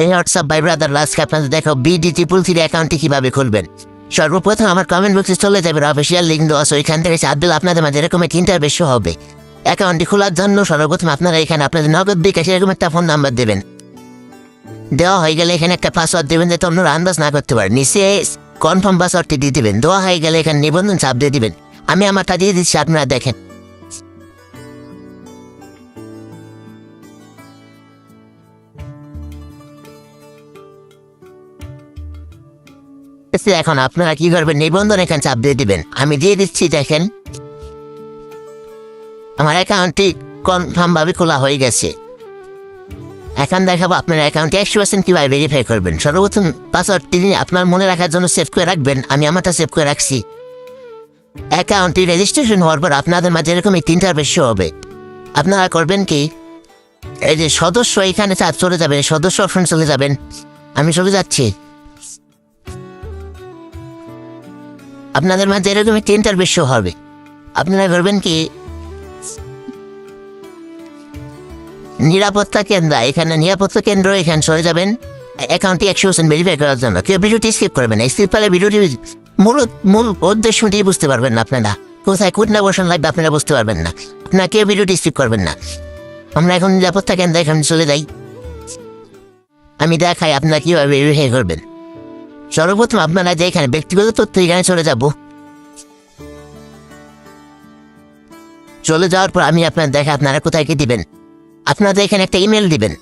এই WhatsApp by brother লাস্টকে আপনাদের দেখো BD333 অ্যাকাউন্টটি কীভাবে খুলবেন। সর্বপ্রথম আমার কমেন্ট বক্সে চলে যাবে, অফিসিয়াল লিঙ্ক দেওয়া আছে, ওইখান থেকে চাপ দিলে আপনাদের মাঝে এরকম একটি ইন্টারভেস হবে। অ্যাকাউন্টটি খোলার জন্য সর্বপ্রথম আপনারা এখানে আপনাদের নগদ বিকাশ এরকম একটা ফোন নাম্বার দেবেন। দেওয়া হয়ে গেলে এখানে একটা পাসওয়ার্ড দেবেন যাতে অন্যরা আন্দাজ না করতে পারে। নিচে কনফার্ম পাসওয়ার্ডটি দিয়ে দেবেন। দেওয়া হয়ে গেলে এখানে নিবন্ধন চাপ দিয়ে দিবেন। আমি আমারটা দিয়ে দিচ্ছি, আপনারা দেখেন। এখন আপনারা কি করবেন, নিবন্ধন এখানে চাপ দিয়ে দিবেন। আমি দিয়ে দিচ্ছি, দেখেন আমার অ্যাকাউন্টটি কনফার্ম ভাবে খোলা হয়ে গেছে। এখন দেখাবো আপনার অ্যাকাউন্টে 100% কীভাবে ভেরিফাই করবেন। সর্বপ্রথম পাসওয়ার্ডটি আপনার মনে রাখার জন্য সেভ করে রাখবেন। আমি আমারটা সেভ করে রাখছি। অ্যাকাউন্টটি রেজিস্ট্রেশন হওয়ার পর আপনাদের মাঝে এরকম এই তিনটার বেশি হবে। আপনারা করবেন কি, এই যে সদস্য এখানে চলে যাবেন, সদস্য অপশন চলে যাবেন। আমি চলে যাচ্ছি। আপনাদের মাঝে এরকম তিনটার বেশি হবে। আপনারা করবেন কি, নিরাপত্তা কেন্দ্র, এখানে নিরাপত্তা কেন্দ্র এখানে চলে যাবেন। অ্যাকাউন্টটি 100% ভেরিফাই করার জন্য কেউ ভিডিওটি স্কিপ করবেন না। স্কিপ করলে ভিডিওটি মূল উদ্দেশ্যটি বুঝতে পারবেন না। আপনারা কোথায় কোন বসান লাগবে আপনারা বুঝতে পারবেন না। আপনারা কেউ ভিডিওটি স্কিপ করবেন না। আমরা এখন নিরাপত্তা কেন্দ্র এখানে চলে যাই। আমি দেখাই আপনারা কীভাবে ভেরিফাই করবেন। সর্বপ্রথম আপনারা যে এখানে ব্যক্তিগত তথ্য এখানে চলে যাওয়ার পর আমি আপনার দেখা আপনারা কোথায় কি দিবেন। আপনাদের এখানে একটা ইমেল দিবেন।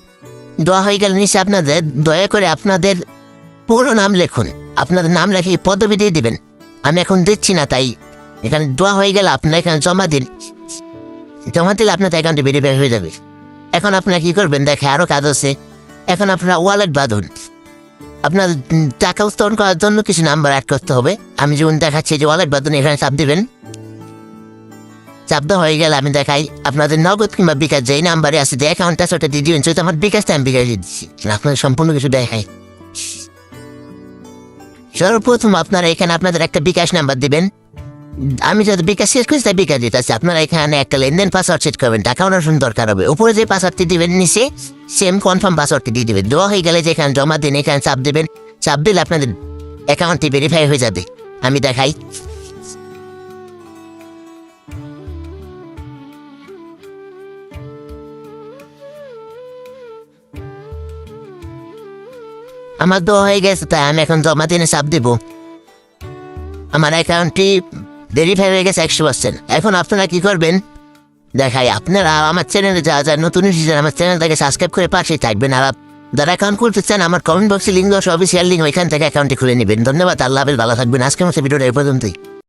দেওয়া হয়ে গেলে নিচে আপনাদের দয়া করে আপনাদের পুরো নাম লিখুন। আপনাদের নাম লিখে পদবি দিয়ে দিবেন। আমি এখন দিচ্ছি না, তাই এখানে দেওয়া হয়ে গেলে আপনারা এখানে জমা দিন। জমা দিলে আপনাদের অ্যাকাউন্টে ভেরিফাই হয়ে যাবে। এখন আপনারা কী করবেন, দেখে আরও কাজ আছে। এখন আপনারা ওয়ালেট বাঁধুন। আপনার টাকা উত্তোলন করার জন্য কিছু নাম্বার অ্যাড করতে হবে। আমি যেমন দেখাচ্ছি যে ওয়ালেট বাঁধুন, এখানে চাপ দিবেন। চাপ দেওয়া হয়ে গেলে আমি দেখাই আপনাদের নগদ কিংবা বিকাশ যেই নাম্বারে আছে, যে অ্যাকাউন্ট আছে ওটা দিয়ে দিবেন। সেটা আমার বিকাশটা আমি বিকাশ দিয়ে দিচ্ছি। আপনাদের সম্পূর্ণ কিছু দেখাই। সর্বপ্রথম আপনারা এখানে আপনাদের একটা বিকাশ নাম্বার দিবেন। আমি যদি বিকাশ শেষ করছি তাই বিকাশ দিতে আসছি। আপনারা এখানে একটা লেনদেন পাসওয়ার্ড সেট করবেন। টাকা ওনার দরকার হবে। উপরে যে পাসওয়ার্ডটি দিবেন নিচে সেম কনফার্ম পাসওয়ার্ডটি দিয়ে দেবেন। দেওয়া হয়ে গেলে যেখানে জমা দিন এখানে চাপ দেবেন। চাপ দিলে আপনাদের অ্যাকাউন্টটি ভেরিফাই হয়ে যাবে। আমি দেখাই। আমার দেওয়া হয়ে গেছে, তাই আমি এখন জমা দিনে চাপ দেব। আমার অ্যাকাউন্টটি ভেরিফাই হয়ে গেছে 100%। এখন আপনারা কি করবেন দেখাই। আপনারা আমার চ্যানেলে যা নতুন এসেছেন আমার চ্যানেলটাকে সাবস্ক্রাইব করে পাশেই থাকবেন। আর যারা অ্যাকাউন্ট খুলতে চান আমার কমেন্ট বক্সে লিঙ্ক দেওয়া, অফিসিয়াল লিঙ্ক, ওইখান থেকে অ্যাকাউন্টটি খুলে নেবেন। ধন্যবাদ। আল্লাহ হাফেজ, ভালো থাকবেন। আজকের মতো ভিডিওটা এই পর্যন্তই।